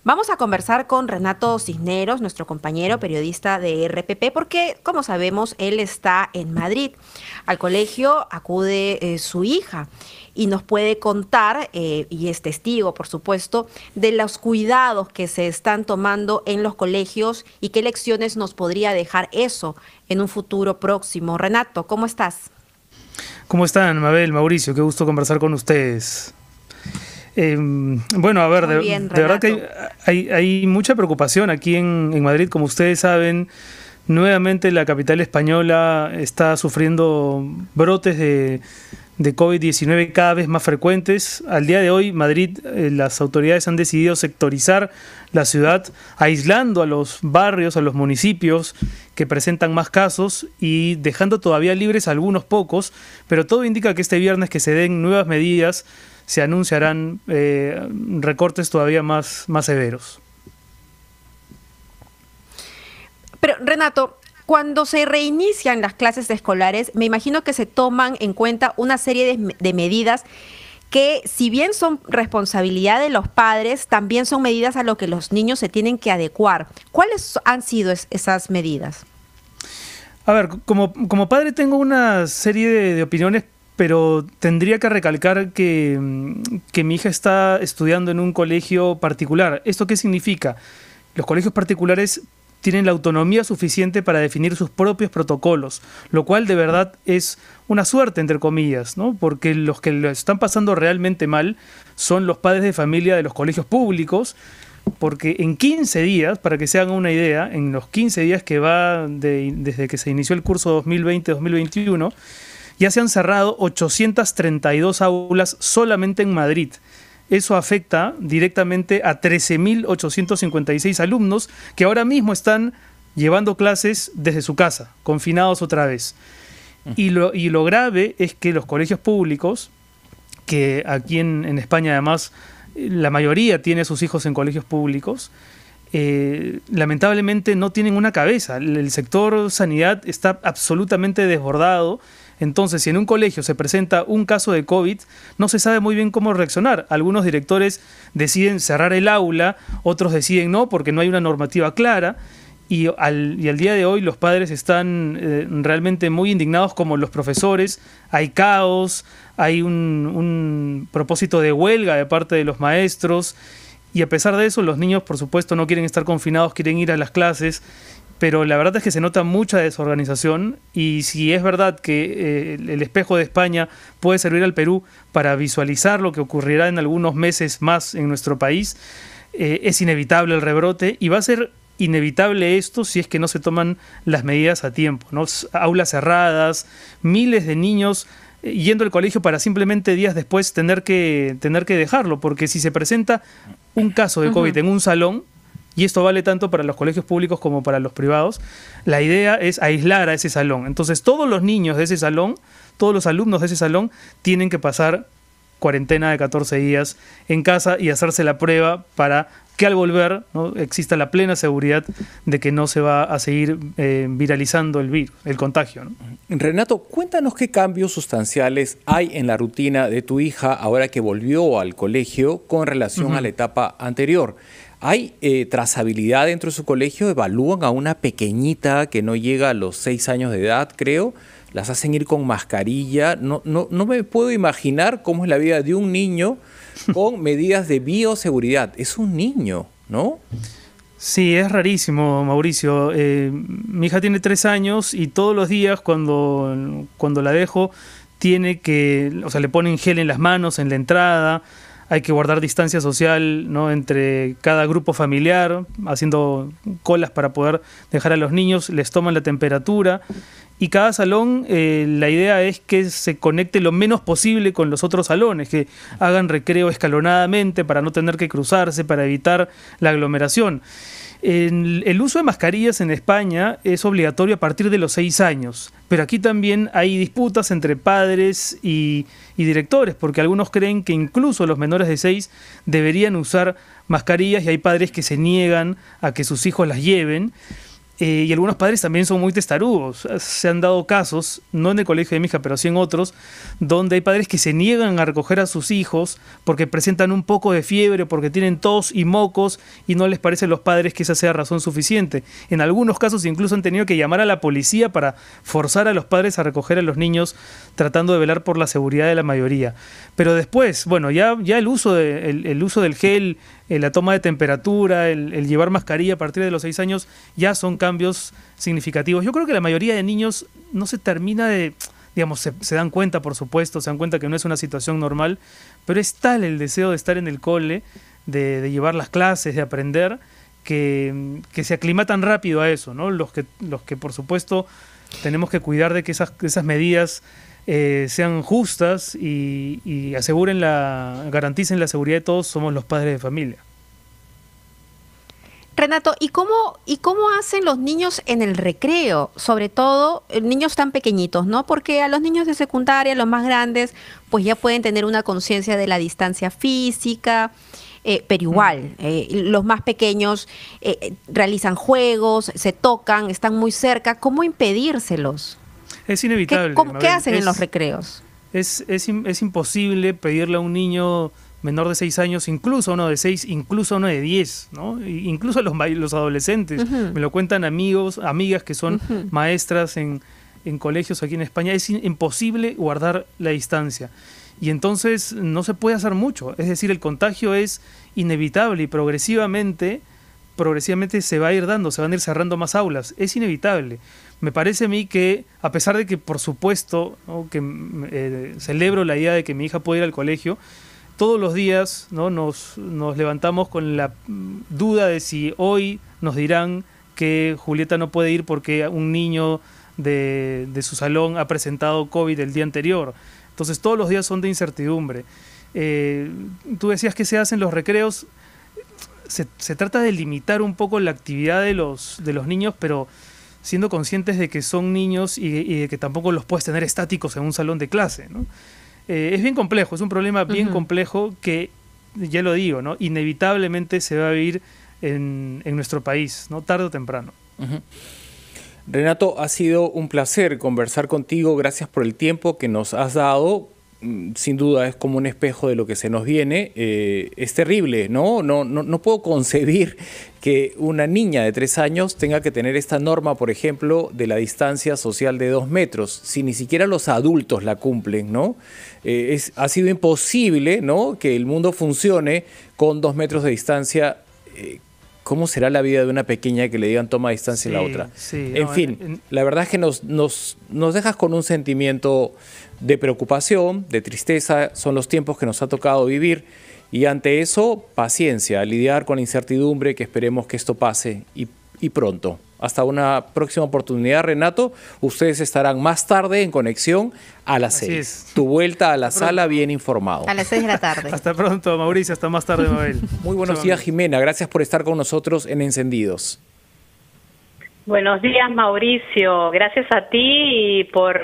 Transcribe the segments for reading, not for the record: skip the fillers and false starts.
Vamos a conversar con Renato Cisneros, nuestro compañero periodista de RPP, porque, como sabemos, él está en Madrid. Al colegio acude su hija y nos puede contar, y es testigo, por supuesto, de los cuidados que se están tomando en los colegios y qué lecciones nos podría dejar eso en un futuro próximo. Renato, ¿cómo estás? ¿Cómo están, Mabel, Mauricio? Qué gusto conversar con ustedes. Bueno, a ver, Muy bien, de verdad que Renato. hay mucha preocupación aquí en Madrid. Como ustedes saben, nuevamente la capital española está sufriendo brotes de COVID-19 cada vez más frecuentes. Al día de hoy, Madrid, las autoridades han decidido sectorizar la ciudad, aislando a los barrios, a los municipios que presentan más casos y dejando todavía libres algunos pocos, pero todo indica que este viernes que se den nuevas medidas se anunciarán recortes todavía más severos. Pero, Renato, cuando se reinician las clases escolares, me imagino que se toman en cuenta una serie de medidas que, si bien son responsabilidad de los padres, también son medidas a lo que los niños se tienen que adecuar. ¿Cuáles han sido esas medidas? A ver, como padre tengo una serie de opiniones, pero tendría que recalcar que mi hija está estudiando en un colegio particular. ¿Esto qué significa? Los colegios particulares tienen la autonomía suficiente para definir sus propios protocolos, lo cual de verdad es una suerte, entre comillas, ¿no? Porque los que lo están pasando realmente mal son los padres de familia de los colegios públicos, porque en 15 días, para que se hagan una idea, en los 15 días que va desde que se inició el curso 2020-2021, ya se han cerrado 832 aulas solamente en Madrid. Eso afecta directamente a 13.856 alumnos que ahora mismo están llevando clases desde su casa, confinados otra vez. Y lo grave es que los colegios públicos, que aquí en España además la mayoría tiene a sus hijos en colegios públicos, lamentablemente no tienen una cabeza. El sector sanidad está absolutamente desbordado. Entonces, si en un colegio se presenta un caso de COVID, no se sabe muy bien cómo reaccionar. Algunos directores deciden cerrar el aula, otros deciden no, porque no hay una normativa clara. Y al día de hoy los padres están realmente muy indignados, como los profesores. Hay caos, hay un propósito de huelga de parte de los maestros. Y a pesar de eso, los niños, por supuesto, no quieren estar confinados, quieren ir a las clases. Pero la verdad es que se nota mucha desorganización, y si es verdad que el espejo de España puede servir al Perú para visualizar lo que ocurrirá en algunos meses más en nuestro país, es inevitable el rebrote, y va a ser inevitable esto si es que no se toman las medidas a tiempo, ¿no? Aulas cerradas, miles de niños yendo al colegio para simplemente días después tener que dejarlo, porque si se presenta un caso de COVID en un salón, y esto vale tanto para los colegios públicos como para los privados, la idea es aislar a ese salón. Entonces todos los niños de ese salón, todos los alumnos de ese salón tienen que pasar cuarentena de 14 días en casa y hacerse la prueba para que al volver, ¿no?, exista la plena seguridad de que no se va a seguir viralizando el virus, el contagio, ¿no? Renato, cuéntanos qué cambios sustanciales hay en la rutina de tu hija ahora que volvió al colegio con relación a la etapa anterior. ¿Hay trazabilidad dentro de su colegio? ¿Evalúan a una pequeñita que no llega a los 6 años de edad, creo? ¿Las hacen ir con mascarilla? No me puedo imaginar cómo es la vida de un niño con medidas de bioseguridad. Es un niño, ¿no? Sí, es rarísimo, Mauricio. Mi hija tiene 3 años y todos los días cuando la dejo tiene que, o sea, le ponen gel en las manos en la entrada. Hay que guardar distancia social, ¿no?, entre cada grupo familiar, haciendo colas para poder dejar a los niños, les toman la temperatura. Y cada salón, la idea es que se conecte lo menos posible con los otros salones, que hagan recreo escalonadamente para no tener que cruzarse, para evitar la aglomeración. El uso de mascarillas en España es obligatorio a partir de los 6 años, pero aquí también hay disputas entre padres y directores, porque algunos creen que incluso los menores de 6 deberían usar mascarillas y hay padres que se niegan a que sus hijos las lleven. Y algunos padres también son muy testarudos. Se han dado casos, no en el colegio de mi hija, pero sí en otros, donde hay padres que se niegan a recoger a sus hijos porque presentan un poco de fiebre, porque tienen tos y mocos y no les parece a los padres que esa sea razón suficiente. En algunos casos incluso han tenido que llamar a la policía para forzar a los padres a recoger a los niños, tratando de velar por la seguridad de la mayoría. Pero después, bueno, ya el uso del gel, la toma de temperatura, el llevar mascarilla a partir de los 6 años, ya son cambios significativos. Yo creo que la mayoría de niños no se termina de, digamos, se dan cuenta, por supuesto, se dan cuenta que no es una situación normal, pero es tal el deseo de estar en el cole, de llevar las clases, de aprender, que se aclimatan rápido a eso, ¿no? Los que por supuesto tenemos que cuidar de que esas medidas sean justas y garanticen la seguridad de todos, somos los padres de familia. Renato, ¿y cómo hacen los niños en el recreo? Sobre todo niños tan pequeñitos, ¿no? Porque a los niños de secundaria, los más grandes, pues ya pueden tener una conciencia de la distancia física, pero igual, los más pequeños realizan juegos, se tocan, están muy cerca. ¿Cómo impedírselos? Es inevitable. ¿Qué hacen en los recreos? Es imposible pedirle a un niño menor de 6 años, incluso a uno de 6, incluso a uno de 10, ¿no? Incluso a los adolescentes. Me lo cuentan amigas que son maestras en colegios aquí en España. Es imposible guardar la distancia. Y entonces no se puede hacer mucho. Es decir, el contagio es inevitable y progresivamente se va a ir dando, se van a ir cerrando más aulas. Es inevitable. Me parece a mí que, a pesar de que, por supuesto, ¿no?, que celebro la idea de que mi hija pueda ir al colegio, todos los días, ¿no?, nos levantamos con la duda de si hoy nos dirán que Julieta no puede ir porque un niño de su salón ha presentado COVID el día anterior. Entonces todos los días son de incertidumbre. Tú decías que se hacen los recreos. Se trata de limitar un poco la actividad de los niños, pero siendo conscientes de que son niños y de que tampoco los puedes tener estáticos en un salón de clase, ¿no? Es bien complejo, es un problema bien complejo que, ya lo digo, ¿no?, inevitablemente se va a vivir en nuestro país, ¿no?, tarde o temprano. Renato, ha sido un placer conversar contigo. Gracias por el tiempo que nos has dado. Sin duda es como un espejo de lo que se nos viene. Es terrible, ¿no? No puedo concebir que una niña de 3 años tenga que tener esta norma, por ejemplo, de la distancia social de 2 metros, si ni siquiera los adultos la cumplen, ¿no? Ha sido imposible, ¿no?, que el mundo funcione con 2 metros de distancia. ¿Cómo será la vida de una pequeña que le digan toma distancia a la otra? En fin, la verdad es que nos dejas con un sentimiento de preocupación, de tristeza. Son los tiempos que nos ha tocado vivir y ante eso, paciencia, lidiar con la incertidumbre, que esperemos que esto pase y pronto. Hasta una próxima oportunidad, Renato. Ustedes estarán más tarde en conexión a las 6. Tu vuelta a la sala bien informado. A las 6 de la tarde. Hasta pronto, Mauricio. Hasta más tarde, Mabel. Muy buenos días, Jimena. Gracias por estar con nosotros en Encendidos. Buenos días, Mauricio. Gracias a ti por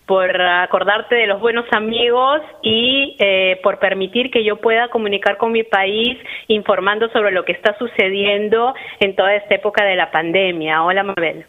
acordarte de los buenos amigos y por permitir que yo pueda comunicar con mi país informando sobre lo que está sucediendo en toda esta época de la pandemia. Hola, Mabel.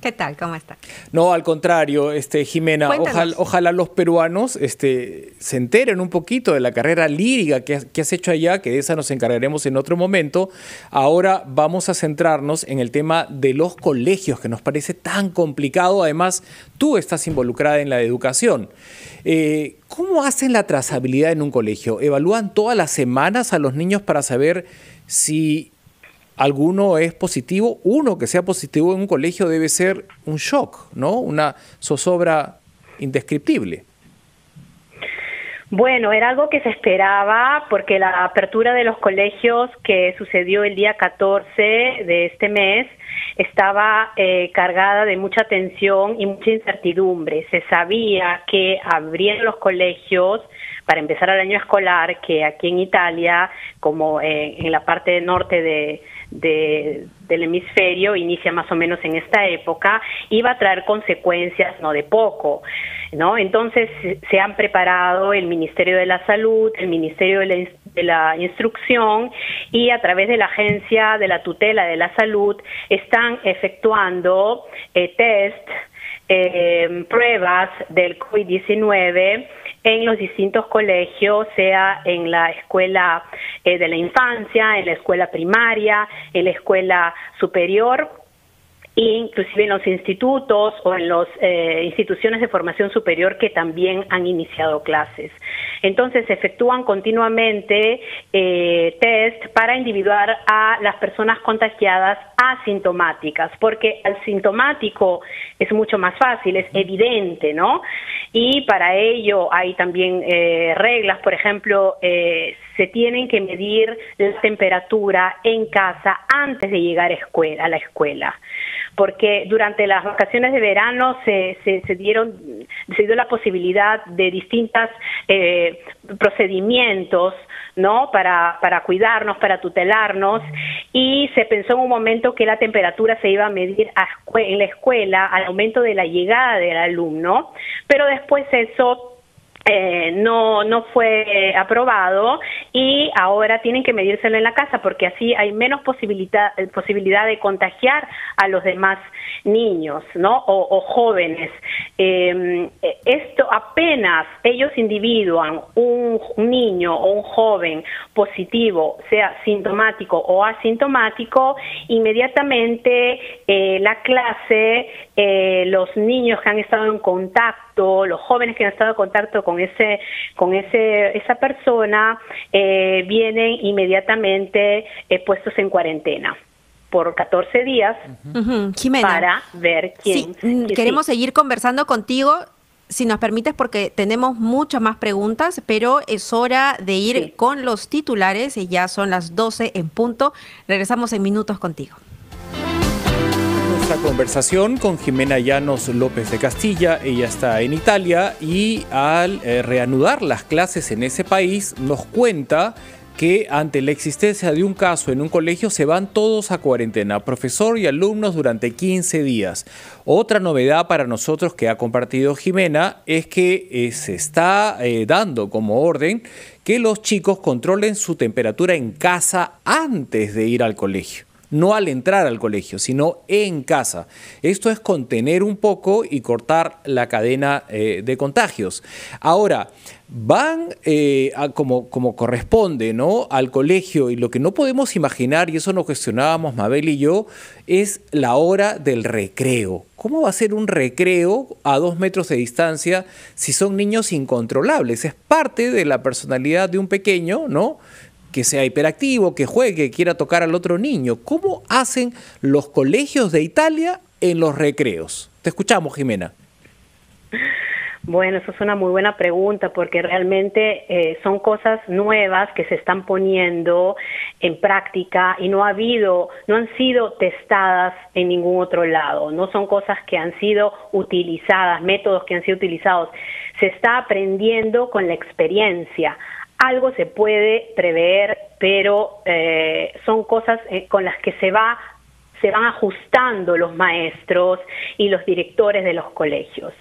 ¿Qué tal? ¿Cómo está? No, al contrario, Jimena, ojalá los peruanos se enteren un poquito de la carrera lírica que has hecho allá, que de esa nos encargaremos en otro momento. Ahora vamos a centrarnos en el tema de los colegios, que nos parece tan complicado. Además, tú estás involucrada en la educación. ¿Cómo hacen la trazabilidad en un colegio? ¿Evalúan todas las semanas a los niños para saber si alguno es positivo? Uno que sea positivo en un colegio debe ser un shock, ¿no? Una zozobra indescriptible. Bueno, era algo que se esperaba porque la apertura de los colegios que sucedió el día 14 de este mes estaba cargada de mucha tensión y mucha incertidumbre. Se sabía que abriendo los colegios para empezar el año escolar, que aquí en Italia, como en la parte norte del hemisferio, inicia más o menos en esta época, iba a traer consecuencias no de poco, ¿no? Entonces se han preparado el Ministerio de la Salud, el Ministerio de de la Instrucción y a través de la Agencia de la Tutela de la Salud están efectuando test, pruebas del COVID-19 en los distintos colegios, sea en la escuela de la infancia, en la escuela primaria, en la escuela superior, inclusive en los institutos o en las instituciones de formación superior que también han iniciado clases. Entonces, se efectúan continuamente test para individuar a las personas contagiadas asintomáticas, porque al sintomático es mucho más fácil, es evidente, ¿no? Y para ello hay también reglas, por ejemplo, se tienen que medir la temperatura en casa antes de llegar a la escuela, porque durante las vacaciones de verano se dio la posibilidad de distintos procedimientos, ¿no? Para cuidarnos, para tutelarnos, y se pensó en un momento que la temperatura se iba a medir en la escuela al momento de la llegada del alumno, pero después eso no fue aprobado y ahora tienen que medírselo en la casa porque así hay menos posibilidad de contagiar a los demás niños, ¿no? O jóvenes. Esto apenas ellos individuan un niño o un joven positivo, sea sintomático o asintomático, inmediatamente la clase, los niños que han estado en contacto, los jóvenes que han estado en contacto con esa persona, vienen inmediatamente puestos en cuarentena por 14 días. Jimena, para ver quién. Queremos seguir conversando contigo, si nos permites, porque tenemos muchas más preguntas, pero es hora de ir con los titulares y ya son las 12 en punto. Regresamos en minutos contigo. Nuestra conversación con Jimena Llanos López de Castilla. Ella está en Italia y al reanudar las clases en ese país nos cuenta que ante la existencia de un caso en un colegio se van todos a cuarentena, profesor y alumnos durante 15 días. Otra novedad para nosotros que ha compartido Jimena es que se está dando como orden que los chicos controlen su temperatura en casa antes de ir al colegio. No al entrar al colegio, sino en casa. Esto es contener un poco y cortar la cadena de contagios. Ahora, van como corresponde, ¿no?, al colegio, y lo que no podemos imaginar, y eso nos cuestionábamos Mabel y yo, es la hora del recreo. ¿Cómo va a ser un recreo a 2 metros de distancia si son niños incontrolables? Es parte de la personalidad de un pequeño, ¿no?, que sea hiperactivo, que juegue, que quiera tocar al otro niño. ¿Cómo hacen los colegios de Italia en los recreos? Te escuchamos, Jimena. Bueno, eso es una muy buena pregunta porque realmente son cosas nuevas que se están poniendo en práctica y no han sido testadas en ningún otro lado. No son cosas que han sido utilizadas, métodos que han sido utilizados. Se está aprendiendo con la experiencia. Algo se puede prever, pero son cosas con las que se van ajustando los maestros y los directores de los colegios.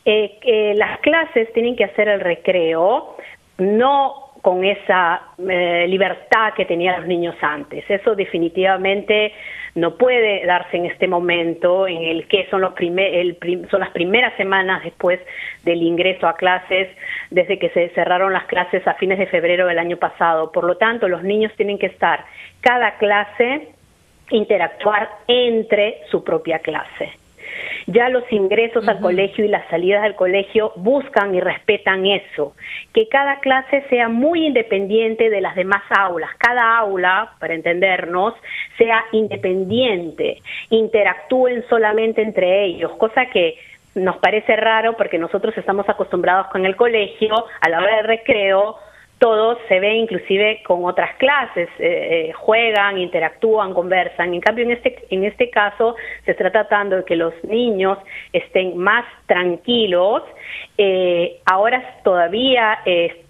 Las clases tienen que hacer el recreo, no con esa libertad que tenían los niños antes. Eso definitivamente no puede darse en este momento en el que son las primeras semanas después del ingreso a clases, desde que se cerraron las clases a fines de febrero del año pasado. Por lo tanto, los niños tienen que estar cada clase, interactuar entre su propia clase. Ya los ingresos al colegio y las salidas del colegio buscan y respetan eso, que cada clase sea muy independiente de las demás aulas, cada aula, para entendernos, sea independiente, interactúen solamente entre ellos, cosa que nos parece raro porque nosotros estamos acostumbrados con el colegio, a la hora del recreo, todos se ven inclusive con otras clases, juegan, interactúan, conversan. En cambio, en este caso se está tratando de que los niños estén más tranquilos Ahora todavía,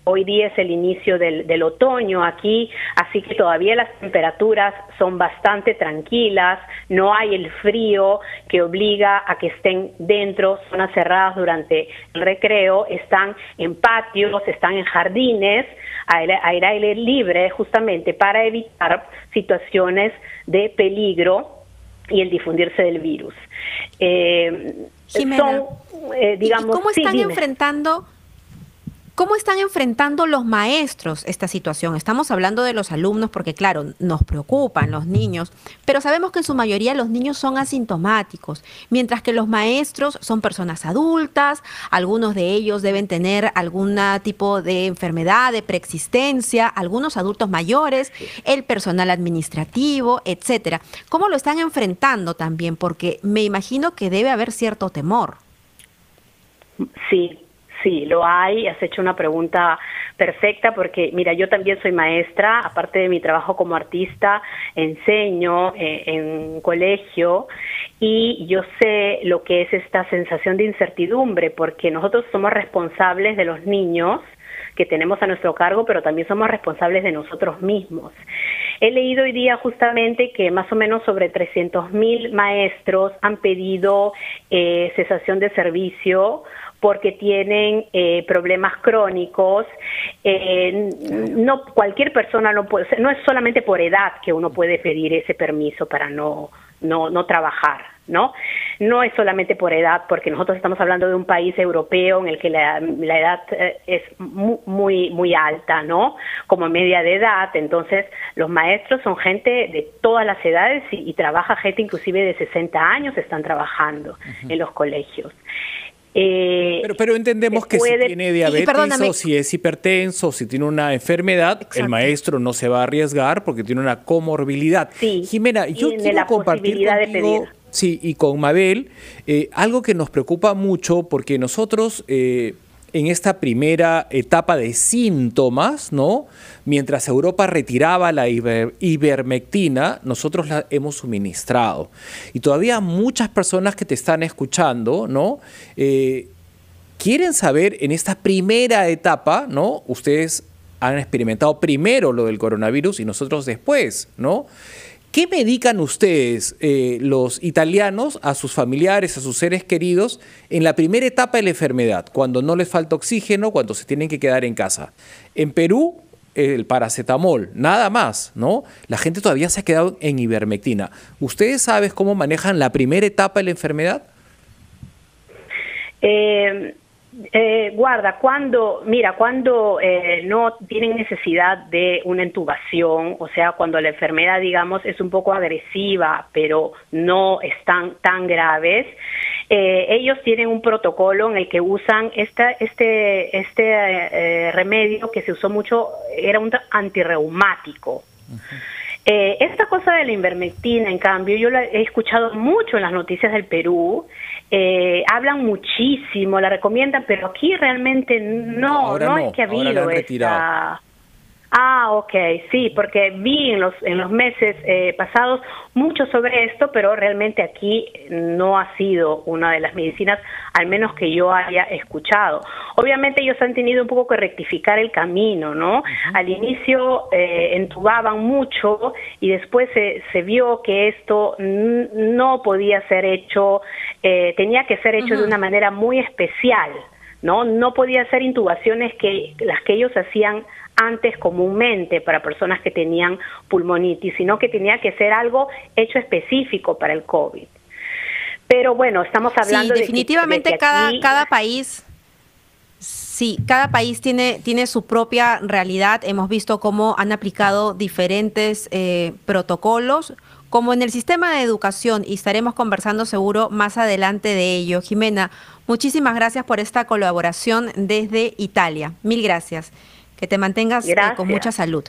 hoy día es el inicio del otoño aquí, así que todavía las temperaturas son bastante tranquilas, no hay el frío que obliga a que estén dentro, zonas cerradas durante el recreo, están en patios, están en jardines, al aire libre, justamente para evitar situaciones de peligro y el difundirse del virus. Jimena, digamos, ¿cómo están enfrentando los maestros esta situación? Estamos hablando de los alumnos porque, claro, nos preocupan los niños, pero sabemos que en su mayoría los niños son asintomáticos, mientras que los maestros son personas adultas, algunos de ellos deben tener algún tipo de enfermedad, de preexistencia, algunos adultos mayores, el personal administrativo, etcétera. ¿Cómo lo están enfrentando también? Porque me imagino que debe haber cierto temor. Sí. Sí, lo hay. Has hecho una pregunta perfecta porque, mira, yo también soy maestra, aparte de mi trabajo como artista, enseño en un colegio y yo sé lo que es esta sensación de incertidumbre porque nosotros somos responsables de los niños que tenemos a nuestro cargo, pero también somos responsables de nosotros mismos. He leído hoy día justamente que más o menos sobre 300.000 maestros han pedido cesación de servicio porque tienen problemas crónicos. No cualquier persona no puede, no es solamente por edad que uno puede pedir ese permiso para no trabajar, ¿no? No es solamente por edad, porque nosotros estamos hablando de un país europeo en el que la edad es muy alta, ¿no? Como media de edad. Entonces, los maestros son gente de todas las edades y trabaja gente inclusive de 60 años, están trabajando en los colegios. Pero entendemos que si tiene diabetes o si es hipertenso o si tiene una enfermedad, exacto, el maestro no se va a arriesgar porque tiene una comorbilidad. Sí, Jimena, yo quiero compartir contigo, sí, y con Mabel, algo que nos preocupa mucho porque nosotros en esta primera etapa de síntomas, ¿no? Mientras Europa retiraba la ivermectina, nosotros la hemos suministrado. Y todavía muchas personas que te están escuchando, ¿no? Quieren saber en esta primera etapa, ¿no? Ustedes han experimentado primero lo del coronavirus y nosotros después, ¿no? ¿Qué medican ustedes, los italianos, a sus familiares, a sus seres queridos, en la primera etapa de la enfermedad, cuando no les falta oxígeno, cuando se tienen que quedar en casa? En Perú, el paracetamol, nada más, ¿no? La gente todavía se ha quedado en ivermectina. ¿Ustedes saben cómo manejan la primera etapa de la enfermedad? Cuando no tienen necesidad de una intubación, o sea, cuando la enfermedad, digamos, es un poco agresiva, pero no están tan graves, ellos tienen un protocolo en el que usan este remedio que se usó mucho, era un antirreumático. Esta cosa de la ivermectina, en cambio, yo la he escuchado mucho en las noticias del Perú. Hablan muchísimo, la recomiendan, pero aquí realmente no es que ha habido esta... Ah, ok, sí, porque vi en los meses pasados mucho sobre esto, pero realmente aquí no ha sido una de las medicinas, al menos que yo haya escuchado. Obviamente ellos han tenido un poco que rectificar el camino, ¿no? Al inicio entubaban mucho y después se vio que esto no podía ser hecho, tenía que ser hecho de una manera muy especial, ¿no? No podía ser intubaciones las que ellos hacían antes comúnmente para personas que tenían pulmonitis, sino que tenía que ser algo hecho específico para el COVID. Pero bueno, estamos hablando definitivamente de que aquí... cada país... Sí, cada país tiene su propia realidad. Hemos visto cómo han aplicado diferentes protocolos, como en el sistema de educación, y estaremos conversando seguro más adelante de ello. Jimena, muchísimas gracias por esta colaboración desde Italia. Mil gracias. Que te mantengas con mucha salud.